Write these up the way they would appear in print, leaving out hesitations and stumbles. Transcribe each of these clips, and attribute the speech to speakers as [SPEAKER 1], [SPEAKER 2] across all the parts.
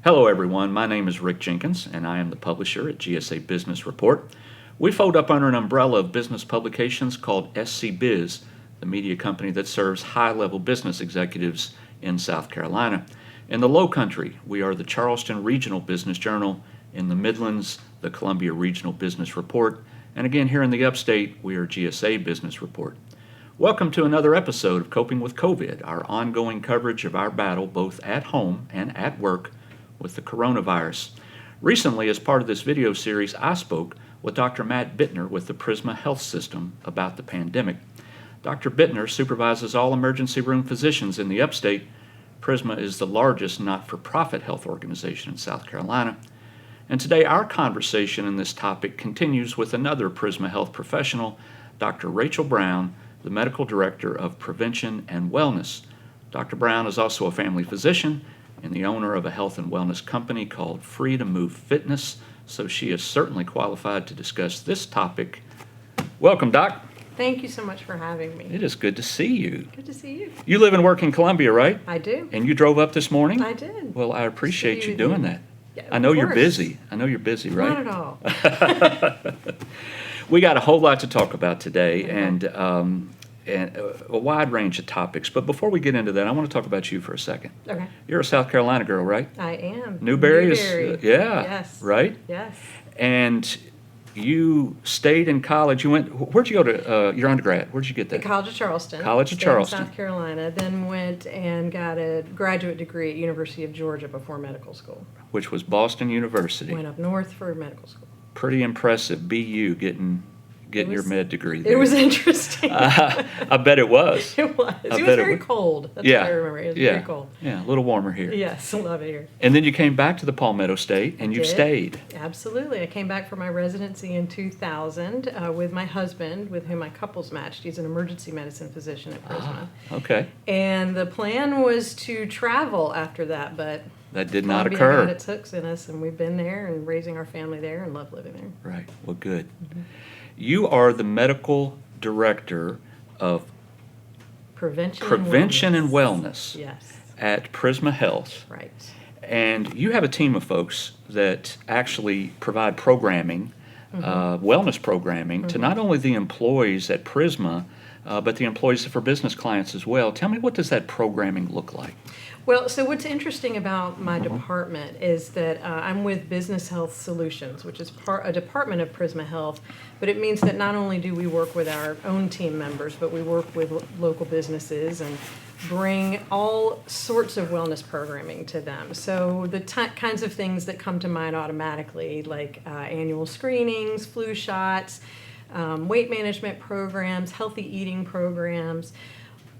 [SPEAKER 1] Hello everyone, my name is Rick Jenkins and I am the publisher at GSA Business Report. We fold up under an umbrella of business publications called SCBIZ, the media company that serves high-level business executives in South Carolina. In the Low Country, we are the Charleston Regional Business Journal. In the Midlands, the Columbia Regional Business Report. And again, here in the Upstate, we are GSA Business Report. Welcome to another episode of Coping with COVID, our ongoing coverage of our battle both at home and at work with the coronavirus. Recently, as part of this video series, I spoke with Dr. Matt Bittner with the Prisma Health System about the pandemic. Dr. Bittner supervises all emergency room physicians in the Upstate. Prisma is the largest not-for-profit health organization in South Carolina. And today, our conversation in this topic continues with another Prisma Health professional, Dr. Rachel Brown, the Medical Director of Prevention and Wellness. Dr. Brown is also a family physician and the owner of a health and wellness company called Free to Move Fitness, so she is certainly qualified to discuss this topic. Welcome, Doc.
[SPEAKER 2] Thank you so much for having me.
[SPEAKER 1] It is good to see you.
[SPEAKER 2] Good to see you.
[SPEAKER 1] You live and work in Columbia, right?
[SPEAKER 2] I do.
[SPEAKER 1] And you drove up this morning?
[SPEAKER 2] I did.
[SPEAKER 1] Well, I appreciate you doing that.
[SPEAKER 2] Yeah,
[SPEAKER 1] I know you're
[SPEAKER 2] course.
[SPEAKER 1] busy. I know you're busy, right?
[SPEAKER 2] Not at all.
[SPEAKER 1] We got a whole lot to talk about today, and a wide range of topics. But before we get into that, I want to talk about you for a second.
[SPEAKER 2] Okay.
[SPEAKER 1] You're a South Carolina girl, right?
[SPEAKER 2] I am.
[SPEAKER 1] Newberry is, yeah.
[SPEAKER 2] Yes.
[SPEAKER 1] Right?
[SPEAKER 2] Yes.
[SPEAKER 1] And you stayed in college. You went, where'd you go to your undergrad? Where'd you get
[SPEAKER 2] The
[SPEAKER 1] that?
[SPEAKER 2] College of Charleston.
[SPEAKER 1] College of
[SPEAKER 2] Stayed in
[SPEAKER 1] Charleston.
[SPEAKER 2] South Carolina. Then went and got a graduate degree at University of Georgia before medical school.
[SPEAKER 1] Which was Boston University.
[SPEAKER 2] Went up north for medical school.
[SPEAKER 1] Pretty impressive, BU, getting your med degree there.
[SPEAKER 2] It was interesting.
[SPEAKER 1] I bet it was.
[SPEAKER 2] It was. It was
[SPEAKER 1] bet
[SPEAKER 2] very
[SPEAKER 1] it
[SPEAKER 2] cold. That's
[SPEAKER 1] Yeah.
[SPEAKER 2] what I remember. It was
[SPEAKER 1] Yeah.
[SPEAKER 2] very cold.
[SPEAKER 1] Yeah, a little warmer here.
[SPEAKER 2] Yes, I love it here.
[SPEAKER 1] And then you came back to the Palmetto State, and you've
[SPEAKER 2] Did.
[SPEAKER 1] stayed.
[SPEAKER 2] Absolutely. I came back for my residency in 2000 with my husband, with whom I couples matched. He's an emergency medicine physician at Prisma.
[SPEAKER 1] Okay.
[SPEAKER 2] And the plan was to travel after that, but
[SPEAKER 1] That did not
[SPEAKER 2] Columbia
[SPEAKER 1] occur.
[SPEAKER 2] had its hooks in us, and we've been there and raising our family there and love living there.
[SPEAKER 1] Right. Well, good. You are the medical director of Prevention and Wellness
[SPEAKER 2] Yes,
[SPEAKER 1] at Prisma Health.
[SPEAKER 2] right.
[SPEAKER 1] And you have a team of folks that actually provide programming, wellness programming, to not only the employees at Prisma, but the employees for business clients as well. Tell me, what does that programming look like?
[SPEAKER 2] Well, so what's interesting about my department is that I'm with Business Health Solutions, which is a department of Prisma Health, but it means that not only do we work with our own team members, but we work with local businesses and bring all sorts of wellness programming to them. So the kinds of things that come to mind automatically, like annual screenings, flu shots, weight management programs, healthy eating programs.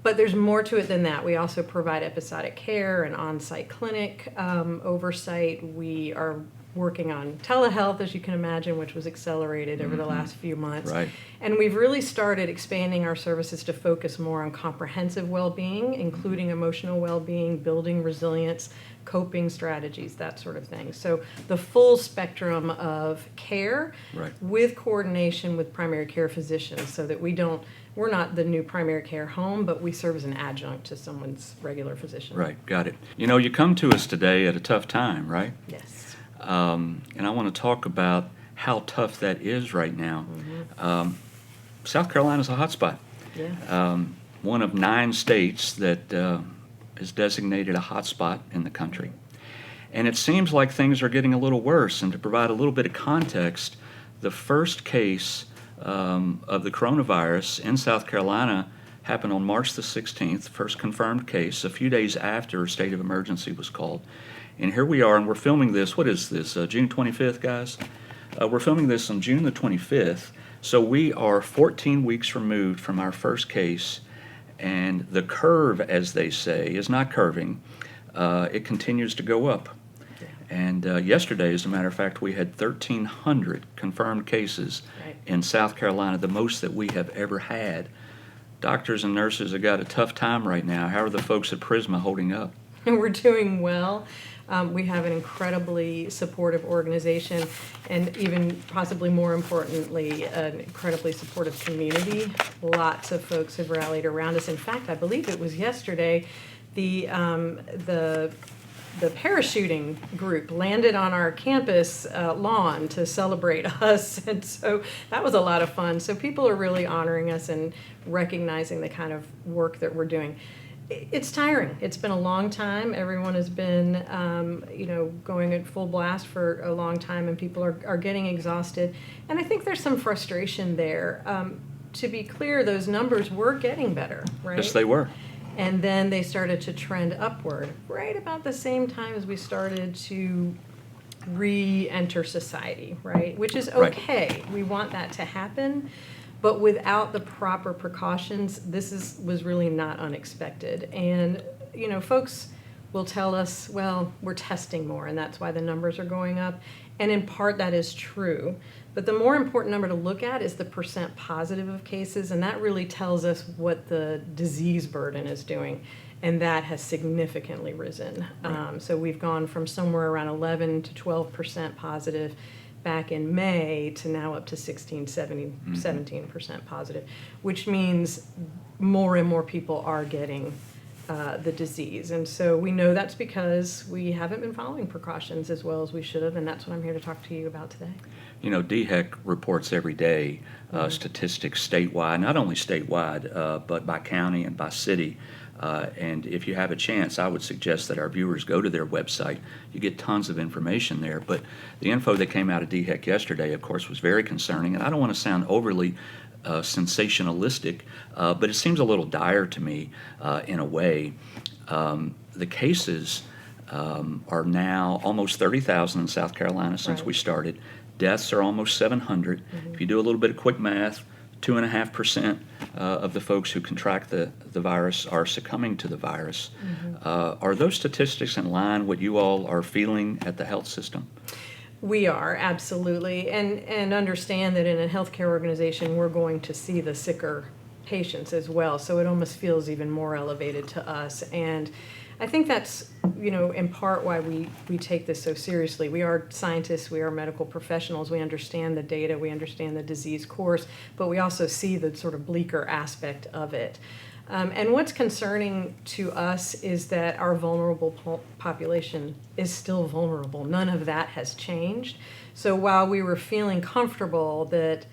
[SPEAKER 2] But there's more to it than that. We also provide episodic care and on-site clinic oversight. We are working on telehealth, as you can imagine, which was accelerated over the last few months.
[SPEAKER 1] Right.
[SPEAKER 2] And we've really started expanding our services to focus more on comprehensive well-being, including emotional well-being, building resilience, coping strategies, that sort of thing. So the full spectrum of care
[SPEAKER 1] Right.
[SPEAKER 2] with coordination with primary care physicians, so that we're not the new primary care home, but we serve as an adjunct to someone's regular physician.
[SPEAKER 1] Right, got it. You know, you come to us today at a tough time, right?
[SPEAKER 2] Yes.
[SPEAKER 1] And I want to talk about how tough that is right now. South Carolina's a hot spot.
[SPEAKER 2] Yeah.
[SPEAKER 1] One of 9 states that is designated a hot spot in the country. And it seems like things are getting a little worse. And to provide a little bit of context, the first case of the coronavirus in South Carolina happened on March the 16th, first confirmed case, a few days after a state of emergency was called. And here we are, and we're filming this, what is this, June 25th, guys? We're filming this on June the 25th, so we are 14 weeks removed from our first case, and the curve, as they say, is not curving. It continues to go up. And yesterday, as a matter of fact, we had 1,300 confirmed cases
[SPEAKER 2] Right.
[SPEAKER 1] in South Carolina, the most that we have ever had. Doctors and nurses have got a tough time right now. How are the folks at Prisma holding up?
[SPEAKER 2] We're doing well. We have an incredibly supportive organization, and even possibly more importantly, an incredibly supportive community. Lots of folks have rallied around us. In fact, I believe it was yesterday, the the parachuting group landed on our campus lawn to celebrate us, and so that was a lot of fun. So people are really honoring us and recognizing the kind of work that we're doing. It's tiring. It's been a long time. Everyone has been, going at full blast for a long time, and people are getting exhausted. And I think there's some frustration there. To be clear, those numbers were getting better, right?
[SPEAKER 1] Yes, they were.
[SPEAKER 2] And then they started to trend upward right about the same time as we started to re-enter society, right? Which is okay. Right. We want that to happen. But without the proper precautions, was really not unexpected. And, folks will tell us, well, we're testing more, and that's why the numbers are going up. And in part, that is true. But the more important number to look at is the percent positive of cases, and that really tells us what the disease burden is doing. And that has significantly risen.
[SPEAKER 1] Right.
[SPEAKER 2] So we've gone from somewhere around 11 to 12% positive back in May to now up to 17% positive, which means more and more people are getting the disease. And so we know that's because we haven't been following precautions as well as we should have, and that's what I'm here to talk to you about today.
[SPEAKER 1] DHEC reports every day statistics statewide, not only statewide, but by county and by city. And if you have a chance, I would suggest that our viewers go to their website. You get tons of information there. But the info that came out of DHEC yesterday, of course, was very concerning. And I don't want to sound overly sensationalistic, but it seems a little dire to me in a way. The cases are now almost 30,000 in South Carolina since we started. Deaths are almost 700. If you do a little bit of quick math, 2.5% of the folks who contract the virus are succumbing to the virus. Are those statistics in line with what you all are feeling at the health system?
[SPEAKER 2] We are, absolutely. And understand that in a healthcare organization, we're going to see the sicker patients as well. So it almost feels even more elevated to us. And I think that's, in part why we take this so seriously. We are scientists, we are medical professionals, we understand the data, we understand the disease course, but we also see the sort of bleaker aspect of it. And what's concerning to us is that our vulnerable population is still vulnerable. None of that has changed. So while we were feeling comfortable that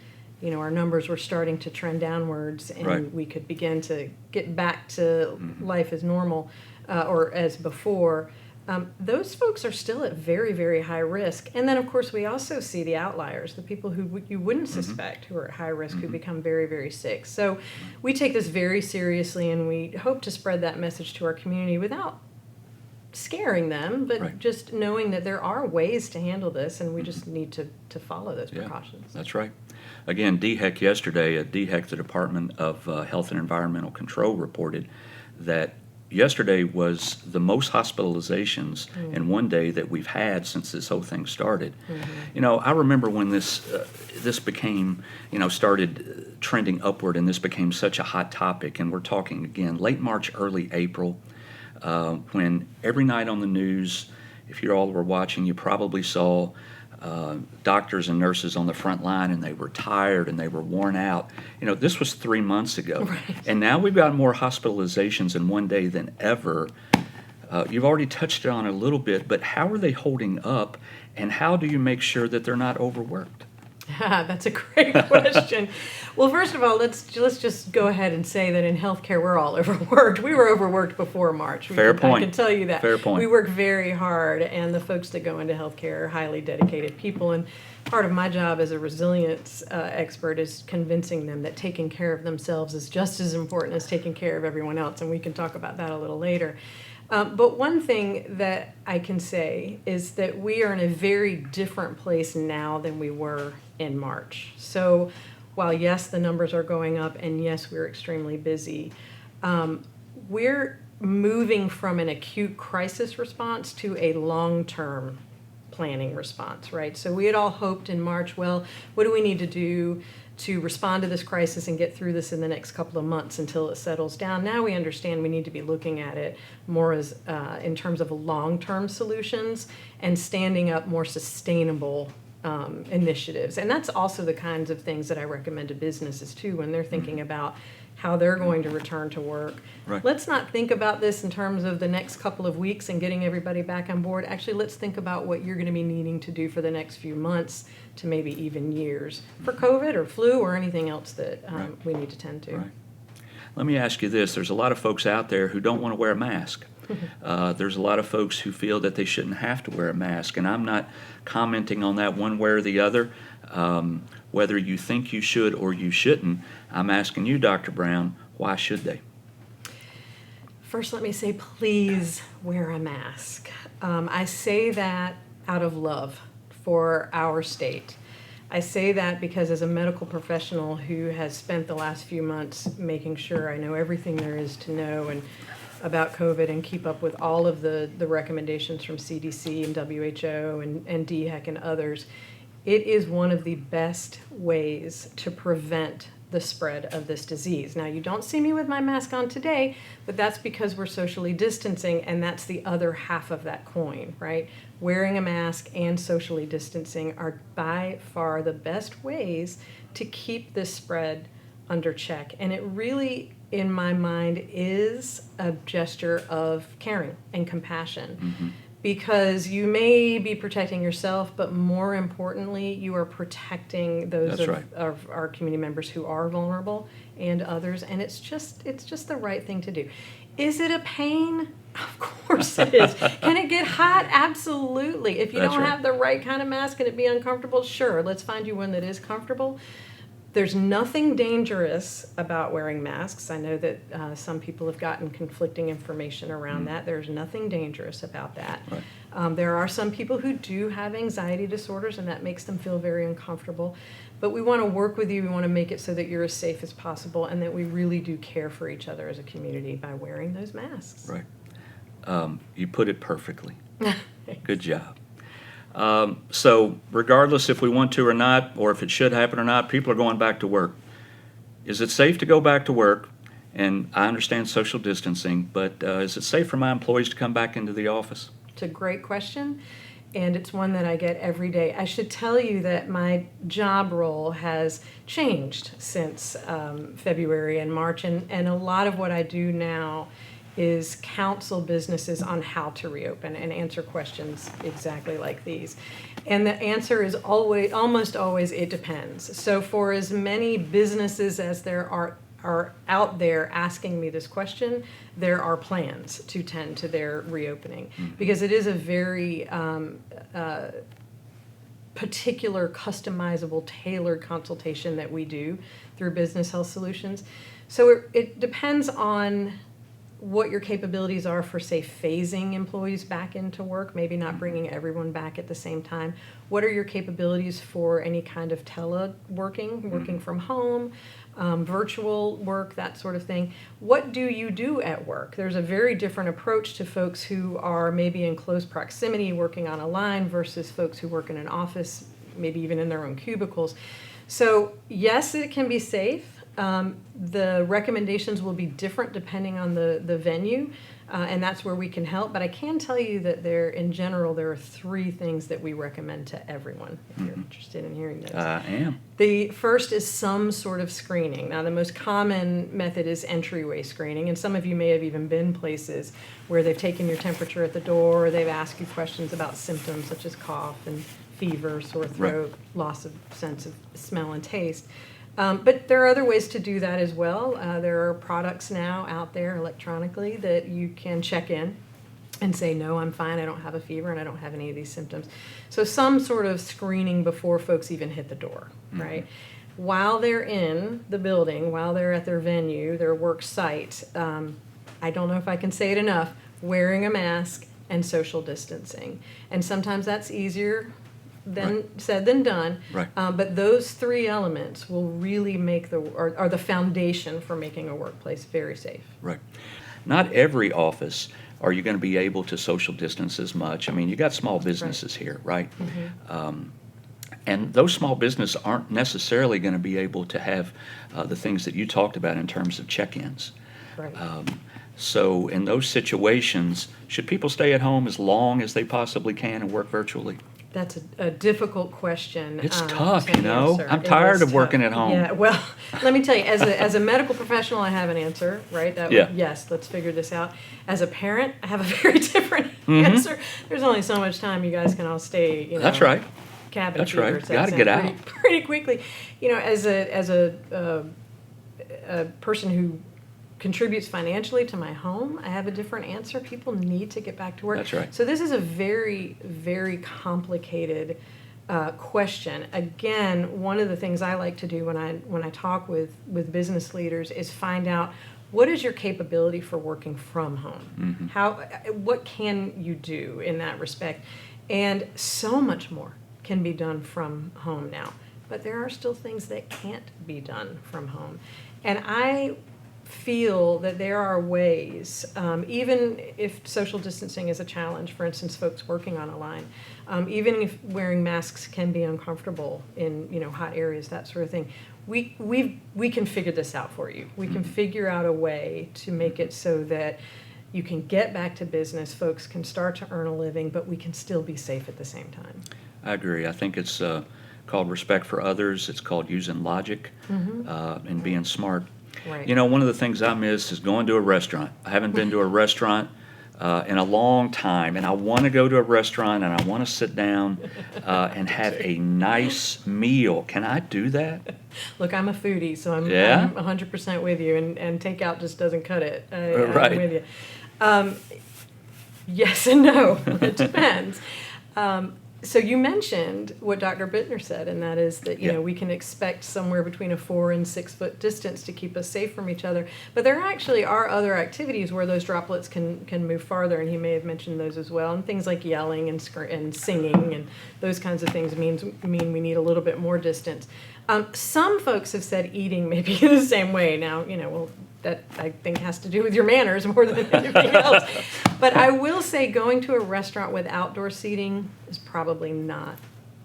[SPEAKER 2] our numbers were starting to trend downwards and we could begin to get back to life as normal, or as before, those folks are still at very, very high risk. And then, of course, we also see the outliers, the people who you wouldn't suspect who are at high risk, who become very, very sick. So we take this very seriously, and we hope to spread that message to our community without scaring them, but just knowing that there are ways to handle this, and we just need to follow those precautions.
[SPEAKER 1] That's right. Again, DHEC yesterday, DHEC, the Department of Health and Environmental Control, reported that yesterday was the most hospitalizations in one day that we've had since this whole thing started. I remember when this became, started trending upward, and this became such a hot topic, and we're talking again late March, early April, when every night on the news, if you all were watching, you probably saw doctors and nurses on the front line, and they were tired and they were worn out. This was 3 months ago. And now we've got more hospitalizations in one day than ever. You've already touched on it a little bit, but how are they holding up, and how do you make sure that they're not overworked?
[SPEAKER 2] That's a great question. Well, first of all, let's just go ahead and say that in healthcare we're all overworked. We were overworked before March.
[SPEAKER 1] Fair point.
[SPEAKER 2] I can tell you that.
[SPEAKER 1] Fair point.
[SPEAKER 2] We work very hard, and the folks that go into healthcare are highly dedicated people. And part of my job as a resilience expert is convincing them that taking care of themselves is just as important as taking care of everyone else, and we can talk about that a little later. But one thing that I can say is that we are in a very different place now than we were in March. So while, yes, the numbers are going up, and yes, we're extremely busy, we're moving from an acute crisis response to a long-term planning response, right? So we had all hoped in March, well, what do we need to do to respond to this crisis and get through this in the next couple of months until it settles down? Now we understand we need to be looking at it more as in terms of long-term solutions and standing up more sustainable initiatives. And that's also the kinds of things that I recommend to businesses too when they're thinking about how they're going to return to work.
[SPEAKER 1] Right.
[SPEAKER 2] Let's not think about this in terms of the next couple of weeks and getting everybody back on board. Actually, let's think about what you're going to be needing to do for the next few months to maybe even years for COVID or flu or anything else that we need to tend to.
[SPEAKER 1] Right. Let me ask you this. There's a lot of folks out there who don't want to wear a mask. There's a lot of folks who feel that they shouldn't have to wear a mask, and I'm not commenting on that one way or the other. Whether you think you should or you shouldn't, I'm asking you, Dr. Brown, why should they?
[SPEAKER 2] First, let me say, please wear a mask. I say that out of love for our state. I say that because as a medical professional who has spent the last few months making sure I know everything there is to know and about COVID and keep up with all of the recommendations from CDC and WHO and DHEC and others, it is one of the best ways to prevent the spread of this disease. Now, you don't see me with my mask on today, but that's because we're socially distancing, and that's the other half of that coin, right? Wearing a mask and socially distancing are by far the best ways to keep this spread under check. And it really, in my mind, is a gesture of caring and compassion.
[SPEAKER 1] Mm-hmm.
[SPEAKER 2] Because you may be protecting yourself, but more importantly, you are protecting those of our community members who are vulnerable and others, and it's just the right thing to do. Is it a pain? Of course it is. Can it get hot? Absolutely. If you don't have the right kind of mask, can it be uncomfortable? Sure. Let's find you one that is comfortable. There's nothing dangerous about wearing masks. I know that some people have gotten conflicting information around that. There's nothing dangerous about that.
[SPEAKER 1] Right.
[SPEAKER 2] There are some people who do have anxiety disorders, and that makes them feel very uncomfortable. But we want to work with you. We want to make it so that you're as safe as possible and that we really do care for each other as a community by wearing those masks.
[SPEAKER 1] Right. You put it perfectly. Good job. So regardless if we want to or not, or if it should happen or not, people are going back to work. Is it safe to go back to work? And I understand social distancing, but is it safe for my employees to come back into the office?
[SPEAKER 2] It's a great question, and it's one that I get every day. I should tell you that my job role has changed since February and March, and a lot of what I do now is counsel businesses on how to reopen and answer questions exactly like these. And the answer is almost always, it depends. So for as many businesses as there are out there asking me this question, there are plans to tend to their reopening. Because it is a very particular, customizable, tailored consultation that we do through Business Health Solutions. So it depends on what your capabilities are for, say, phasing employees back into work, maybe not bringing everyone back at the same time. What are your capabilities for any kind of teleworking, working from home, virtual work, that sort of thing? What do you do at work? There's a very different approach to folks who are maybe in close proximity working on a line versus folks who work in an office, maybe even in their own cubicles. So yes, it can be safe. The recommendations will be different depending on the venue, and that's where we can help. But I can tell you that in general, there are 3 things that we recommend to everyone, if you're interested in hearing those.
[SPEAKER 1] I am.
[SPEAKER 2] The first is some sort of screening. Now, the most common method is entryway screening, and some of you may have even been places where they've taken your temperature at the door, or they've asked you questions about symptoms such as cough and fever, sore throat, loss of sense of smell and taste. But there are other ways to do that as well. There are products now out there electronically that you can check in and say, no, I'm fine, I don't have a fever, and I don't have any of these symptoms. So some sort of screening before folks even hit the door, right? While they're in the building, while they're at their venue, their work site, I don't know if I can say it enough, wearing a mask and social distancing. And sometimes that's easier said than done.
[SPEAKER 1] Right.
[SPEAKER 2] But those 3 elements will really make are the foundation for making a workplace very safe.
[SPEAKER 1] Right. Not every office are you going to be able to social distance as much. I mean, you got small businesses here, right? And those small businesses aren't necessarily going to be able to have the things that you talked about in terms of check-ins.
[SPEAKER 2] Right.
[SPEAKER 1] So in those situations, should people stay at home as long as they possibly can and work virtually?
[SPEAKER 2] That's a difficult question.
[SPEAKER 1] It's tough,
[SPEAKER 2] to answer.
[SPEAKER 1] I'm
[SPEAKER 2] It
[SPEAKER 1] tired
[SPEAKER 2] is
[SPEAKER 1] of working
[SPEAKER 2] tough.
[SPEAKER 1] at home.
[SPEAKER 2] Yeah, well, let me tell you, as a medical professional, I have an answer, right?
[SPEAKER 1] Yeah.
[SPEAKER 2] Yes, let's figure this out. As a parent, I have a very different
[SPEAKER 1] Mm-hmm.
[SPEAKER 2] answer. There's only so much time you guys can all stay,
[SPEAKER 1] That's right.
[SPEAKER 2] cabin
[SPEAKER 1] That's
[SPEAKER 2] fever
[SPEAKER 1] right.
[SPEAKER 2] sets
[SPEAKER 1] Gotta
[SPEAKER 2] in
[SPEAKER 1] get out.
[SPEAKER 2] pretty quickly. As a person who contributes financially to my home, I have a different answer. People need to get back to work.
[SPEAKER 1] That's right.
[SPEAKER 2] So this is a very, very complicated question. Again, one of the things I like to do when I talk with business leaders is find out, what is your capability for working from home? What can you do in that respect? And so much more can be done from home now, but there are still things that can't be done from home. And I feel that there are ways, even if social distancing is a challenge, for instance, folks working on a line, even if wearing masks can be uncomfortable in hot areas, that sort of thing, we can figure this out for you. We can figure out a way to make it so that you can get back to business, folks can start to earn a living, but we can still be safe at the same time.
[SPEAKER 1] I agree. I think it's called respect for others. It's called using logic and being smart.
[SPEAKER 2] Right.
[SPEAKER 1] One of the things I miss is going to a restaurant. I haven't been to a restaurant in a long time, and I want to go to a restaurant and I want to sit down and have a nice meal. Can I do that?
[SPEAKER 2] Look, I'm a foodie, so I'm
[SPEAKER 1] Yeah?
[SPEAKER 2] 100% with you, and takeout just doesn't cut it.
[SPEAKER 1] Right.
[SPEAKER 2] I'm with you. Yes and no. It depends. So you mentioned what Dr. Bittner said, and that is that
[SPEAKER 1] Yeah.
[SPEAKER 2] we can expect somewhere between a 4 and 6 foot distance to keep us safe from each other. But there actually are other activities where those droplets can move farther, and he may have mentioned those as well. And things like yelling and singing and those kinds of things mean we need a little bit more distance. Some folks have said eating may be the same way. Now, that I think has to do with your manners more than anything else. But I will say going to a restaurant with outdoor seating is probably not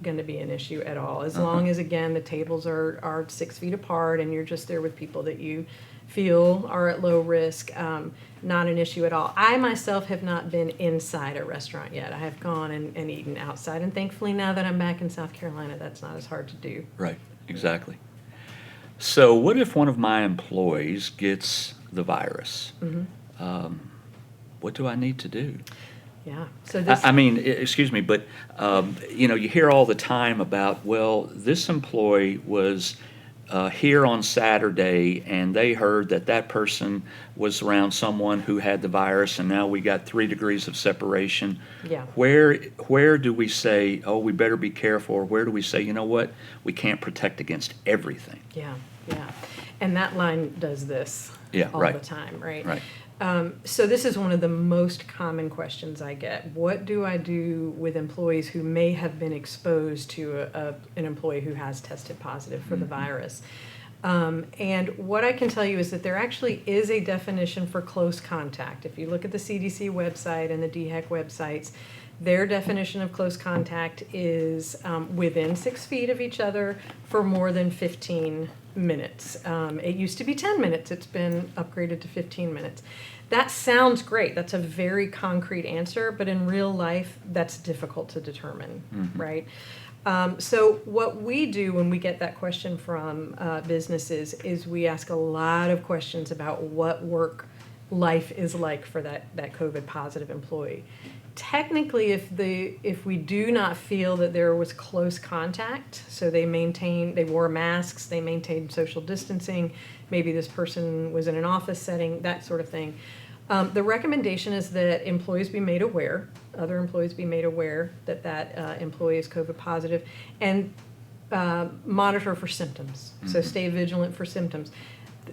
[SPEAKER 2] going to be an issue at all. As long as, again, the tables are 6 feet apart and you're just there with people that you feel are at low risk, not an issue at all. I myself have not been inside a restaurant yet. I have gone and eaten outside. And thankfully, now that I'm back in South Carolina, that's not as hard to do.
[SPEAKER 1] Right, exactly. So what if one of my employees gets the virus? What do I need to do?
[SPEAKER 2] Yeah. So this.
[SPEAKER 1] I mean, excuse me, but you hear all the time about, well, this employee was here on Saturday, and they heard that person was around someone who had the virus, and now we got 3 degrees of separation.
[SPEAKER 2] Yeah.
[SPEAKER 1] Where do we say, oh, we better be careful, or where do we say, you know what, we can't protect against everything?
[SPEAKER 2] Yeah. And that line does this all
[SPEAKER 1] right.
[SPEAKER 2] the time, right?
[SPEAKER 1] Right.
[SPEAKER 2] So this is one of the most common questions I get. What do I do with employees who may have been exposed to an employee who has tested positive for the virus? And what I can tell you is that there actually is a definition for close contact. If you look at the CDC website and the DHEC websites, their definition of close contact is within 6 feet of each other for more than 15 minutes. It used to be 10 minutes. It's been upgraded to 15 minutes. That sounds great. That's a very concrete answer, but in real life, that's difficult to determine, right? So what we do when we get that question from businesses is we ask a lot of questions about what work life is like for that COVID positive employee. Technically, if we do not feel that there was close contact, so they wore masks, they maintained social distancing, maybe this person was in an office setting, that sort of thing. The recommendation is that employees be made aware, other employees be made aware that employee is COVID positive, and monitor for symptoms. So stay vigilant for symptoms.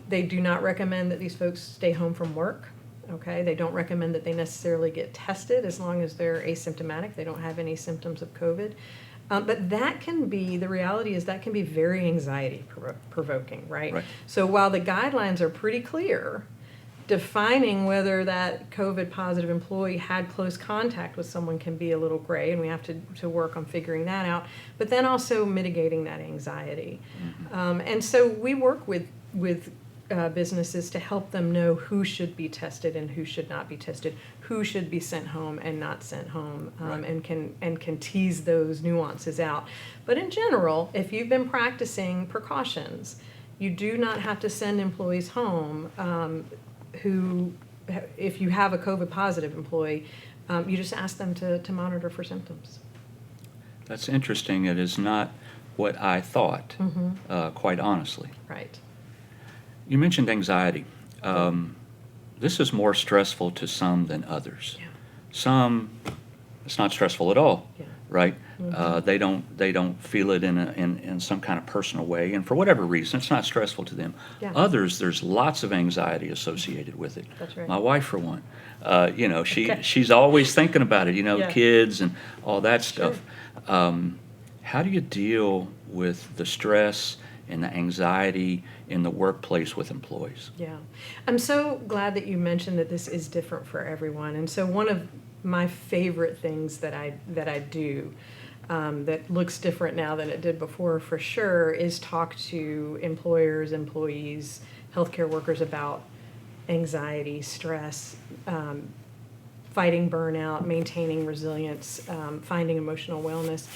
[SPEAKER 2] They do not recommend that these folks stay home from work. Okay, they don't recommend that they necessarily get tested as long as they're asymptomatic. They don't have any symptoms of COVID. But the reality is that can be very anxiety provoking, right? So while the guidelines are pretty clear, defining whether that COVID positive employee had close contact with someone can be a little gray, and we have to work on figuring that out, but then also mitigating that anxiety. And so we work with businesses to help them know who should be tested and who should not be tested, who should be sent home and not sent home,
[SPEAKER 1] Right.
[SPEAKER 2] and can tease those nuances out. But in general, if you've been practicing precautions, you do not have to send employees home who, if you have a COVID positive employee, you just ask them to monitor for symptoms.
[SPEAKER 1] That's interesting. It is not what I thought, quite honestly.
[SPEAKER 2] Right.
[SPEAKER 1] You mentioned anxiety. This is more stressful to some than others.
[SPEAKER 2] Yeah.
[SPEAKER 1] Some, it's not stressful at all,
[SPEAKER 2] Yeah.
[SPEAKER 1] right? They don't feel it in some kind of personal way, and for whatever reason, it's not stressful to them.
[SPEAKER 2] Yeah.
[SPEAKER 1] Others, there's lots of anxiety associated with it.
[SPEAKER 2] That's right.
[SPEAKER 1] My wife, for one,
[SPEAKER 2] Okay.
[SPEAKER 1] she's always thinking about it.
[SPEAKER 2] Yeah.
[SPEAKER 1] Kids and all that
[SPEAKER 2] Sure.
[SPEAKER 1] stuff. How do you deal with the stress and the anxiety in the workplace with employees?
[SPEAKER 2] Yeah. I'm so glad that you mentioned that this is different for everyone. And so one of my favorite things that I do that looks different now than it did before for sure is talk to employers, employees, healthcare workers about anxiety, stress, fighting burnout, maintaining resilience, finding emotional wellness.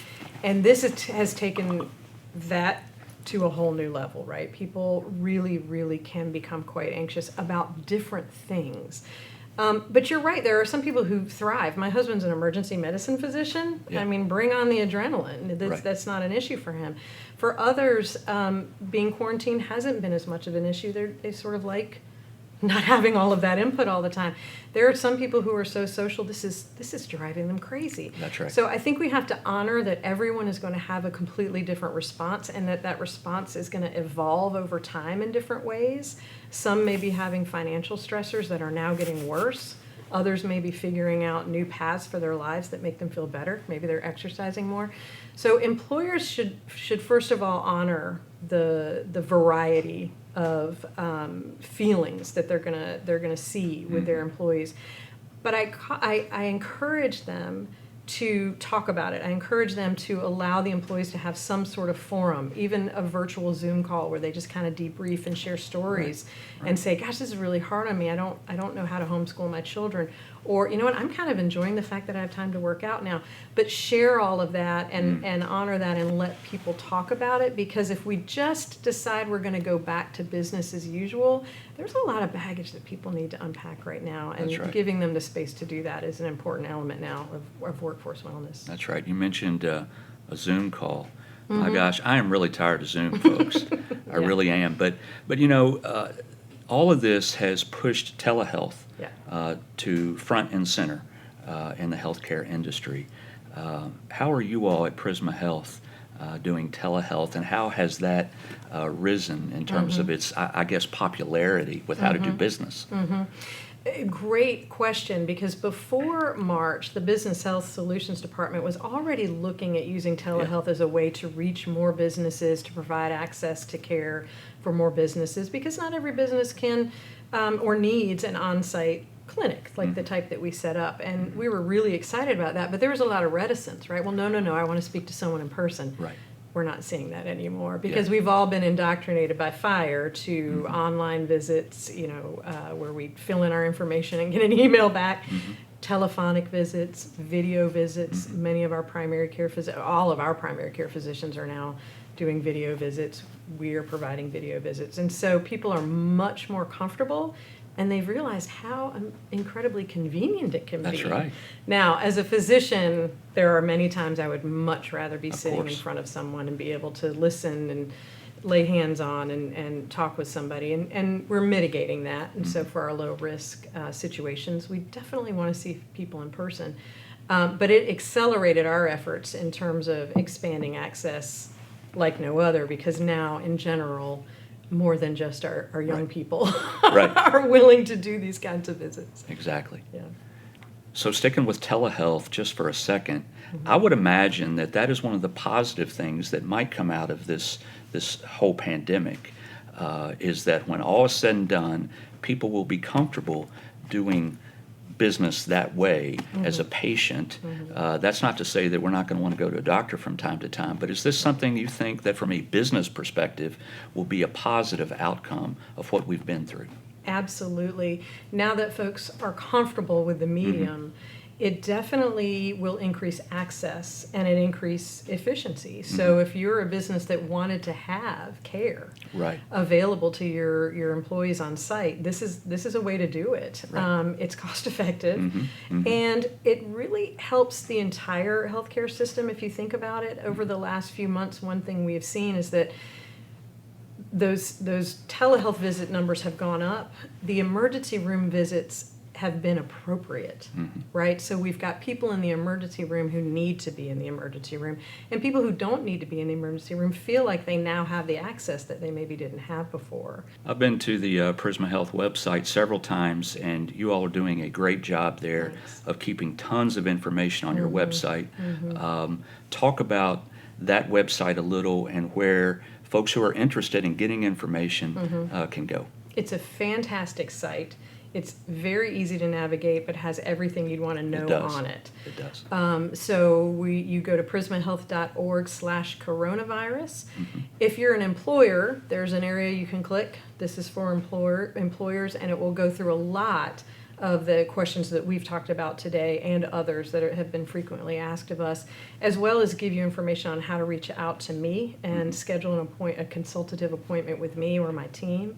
[SPEAKER 2] And this has taken that to a whole new level, right? People really, really can become quite anxious about different things. But you're right, there are some people who thrive. My husband's an emergency medicine physician.
[SPEAKER 1] Yeah.
[SPEAKER 2] I mean, bring on the adrenaline.
[SPEAKER 1] Right.
[SPEAKER 2] That's not an issue for him. For others, being quarantined hasn't been as much of an issue. They sort of like not having all of that input all the time. There are some people who are so social, this is driving them crazy.
[SPEAKER 1] That's right.
[SPEAKER 2] So I think we have to honor that everyone is going to have a completely different response, and that response is going to evolve over time in different ways. Some may be having financial stressors that are now getting worse. Others may be figuring out new paths for their lives that make them feel better. Maybe they're exercising more. So employers should first of all honor the variety of feelings that they're gonna see with their employees. But I encourage them to talk about it. I encourage them to allow the employees to have some sort of forum, even a virtual Zoom call where they just kind of debrief and share stories and say, gosh, this is really hard on me. I don't know how to homeschool my children. Or, you know what, I'm kind of enjoying the fact that I have time to work out now. But share all of that and honor that and let people talk about it, because if we just decide we're going to go back to business as usual, there's a lot of baggage that people need to unpack right now. And
[SPEAKER 1] That's right.
[SPEAKER 2] giving them the space to do that is an important element now of workforce wellness.
[SPEAKER 1] That's right. You mentioned a Zoom call. My gosh, I am really tired of Zoom, folks. I
[SPEAKER 2] Yeah.
[SPEAKER 1] really am. But all of this has pushed telehealth to front and center in the healthcare industry. How are you all at Prisma Health doing telehealth, and how has that risen in terms of its, I guess, popularity with how to do business?
[SPEAKER 2] Great question, because before March, the Business Health Solutions Department was already looking at using telehealth as a way to reach more businesses, to provide access to care for more businesses, because not every business can or needs an on-site clinic like the type that we set up. And we were really excited about that, but there was a lot of reticence, right? Well, no, I want to speak to someone in person.
[SPEAKER 1] Right.
[SPEAKER 2] We're not seeing that anymore, because we've all been indoctrinated by fire to online visits, where we fill in our information and get an email back, telephonic visits, video visits. Many of our primary care all of our primary care physicians are now doing video visits. We are providing video visits. And so people are much more comfortable, and they've realized how incredibly convenient it can be.
[SPEAKER 1] That's right.
[SPEAKER 2] Now, as a physician, there are many times I would much rather be sitting in
[SPEAKER 1] course.
[SPEAKER 2] front of someone and be able to listen and lay hands on and talk with somebody. And we're mitigating that. And so for our low-risk situations, we definitely want to see people in person. But it accelerated our efforts in terms of expanding access like no other, because now, in general, more than just our young people are willing to do these kinds of visits.
[SPEAKER 1] Exactly.
[SPEAKER 2] Yeah.
[SPEAKER 1] So sticking with telehealth just for a second, I would imagine that is one of the positive things that might come out of this whole pandemic, is that when all is said and done, people will be comfortable doing business that way as a patient. That's not to say that we're not going to want to go to a doctor from time to time, but is this something you think that from a business perspective will be a positive outcome of what we've been through?
[SPEAKER 2] Absolutely. Now that folks are comfortable with the medium, it definitely will increase access and it increase efficiency. So if you're a business that wanted to have care
[SPEAKER 1] Right.
[SPEAKER 2] available to your employees on site, this is a way to do it.
[SPEAKER 1] Right.
[SPEAKER 2] It's cost effective, and it really helps the entire healthcare system. If you think about it, over the last few months, one thing we have seen is that those telehealth visit numbers have gone up. The emergency room visits have been appropriate, right? So we've got people in the emergency room who need to be in the emergency room, and people who don't need to be in the emergency room feel like they now have the access that they maybe didn't have before.
[SPEAKER 1] I've been to the Prisma Health website several times, and you all are doing a great job there
[SPEAKER 2] Thanks.
[SPEAKER 1] of keeping tons of information on your website. Talk about that website a little and where folks who are interested in getting information can go.
[SPEAKER 2] It's a fantastic site. It's very easy to navigate, but has everything you'd want to know on it.
[SPEAKER 1] It does.
[SPEAKER 2] So you go to prismahealth.org/coronavirus. If you're an employer, there's an area you can click. This is for employers, and it will go through a lot of the questions that we've talked about today and others that have been frequently asked of us, as well as give you information on how to reach out to me and schedule a consultative appointment with me or my team.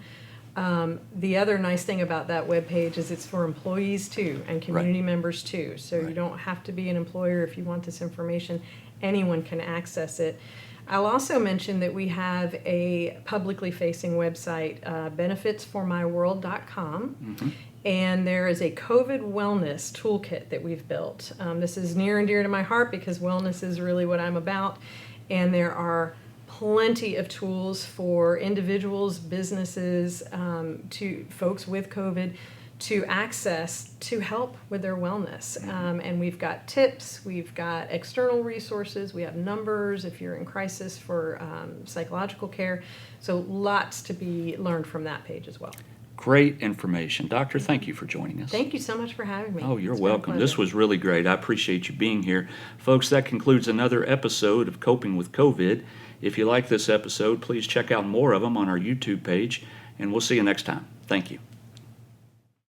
[SPEAKER 2] The other nice thing about that webpage is it's for employees too and community members too. So you don't have to be an employer if you want this information. Anyone can access it. I'll also mention that we have a publicly facing website, benefitsformyworld.com, and there is a COVID wellness toolkit that we've built. This is near and dear to my heart because wellness is really what I'm about, and there are plenty of tools for individuals, businesses, to folks with COVID to access to help with their wellness. And we've got tips, we've got external resources, we have numbers if you're in crisis for psychological care. So lots to be learned from that page as well.
[SPEAKER 1] Great information. Doctor, thank you for joining us.
[SPEAKER 2] Thank you so much for having me.
[SPEAKER 1] Oh, you're
[SPEAKER 2] It's been a
[SPEAKER 1] welcome. This
[SPEAKER 2] pleasure.
[SPEAKER 1] was really great. I appreciate you being here. Folks, that concludes another episode of Coping with COVID. If you like this episode, please check out more of them on our YouTube page, and we'll see you next time. Thank you.